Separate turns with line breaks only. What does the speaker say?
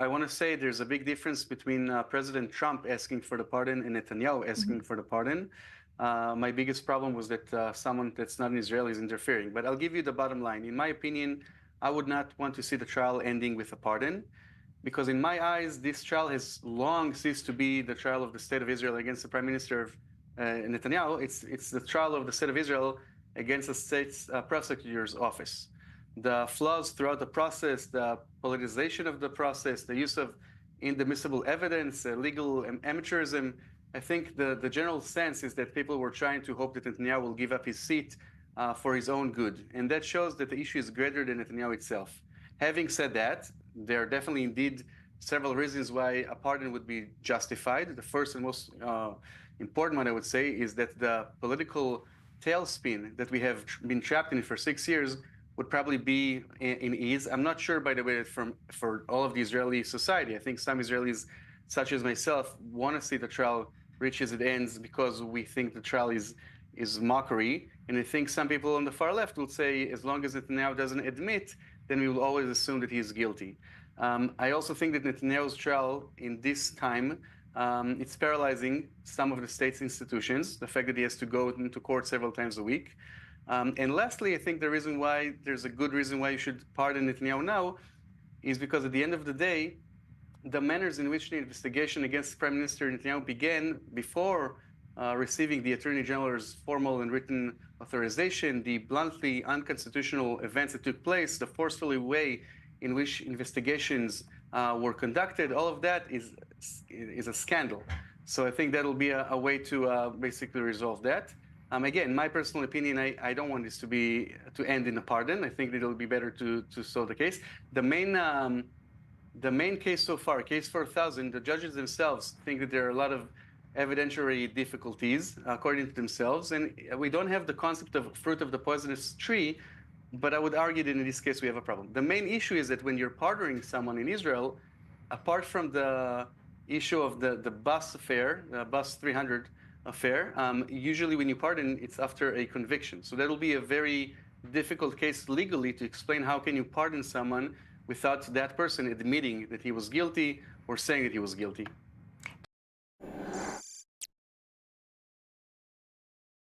I want to say there's a big difference between President Trump asking for the pardon and Netanyahu asking for the pardon. My biggest problem was that someone that's not an Israeli is interfering. But I'll give you the bottom line. In my opinion, I would not want to see the trial ending with a pardon, because in my eyes, this trial has long ceased to be the trial of the state of Israel against the Prime Minister of Netanyahu. It's the trial of the state of Israel against the state's prosecutor's office. The flaws throughout the process, the politicization of the process, the use of inadmissible evidence, legal amateurism. I think the general sense is that people were trying to hope that Netanyahu will give up his seat for his own good. And that shows that the issue is greater than Netanyahu itself. Having said that, there are definitely indeed several reasons why a pardon would be justified. The first and most important one, I would say, is that the political tailspin that we have been trapped in for 6 years would probably be in ease. I'm not sure, by the way, for all of the Israeli society. I think some Israelis, such as myself, want to see the trial reach as it ends because we think the trial is mockery. And I think some people on the far left will say, as long as Netanyahu doesn't admit, then we will always assume that he is guilty. I also think that Netanyahu's trial in this time, it's paralyzing some of the state's institutions, the fact that he has to go into court several times a week. And lastly, I think there's a good reason why you should pardon Netanyahu now, is because at the end of the day, the manners in which the investigation against Prime Minister Netanyahu began before receiving the Attorney General's formal and written authorization, the bluntly unconstitutional events that took place, the forceful way in which investigations were conducted, all of that is a scandal. So I think that'll be a way to basically resolve that. Again, my personal opinion, I don't want this to end in a pardon. I think that it'll be better to solve the case. The main case so far, case 4000, the judges themselves think that there are a lot of evidentiary difficulties according to themselves, and we don't have the concept of fruit of the poisonous tree, but I would argue that in this case we have a problem. The main issue is that when you're pardoning someone in Israel, apart from the issue of the bus affair, the bus 300 affair, usually when you pardon, it's after a conviction. So that'll be a very difficult case legally to explain how can you pardon someone without that person admitting that he was guilty or saying that he was guilty.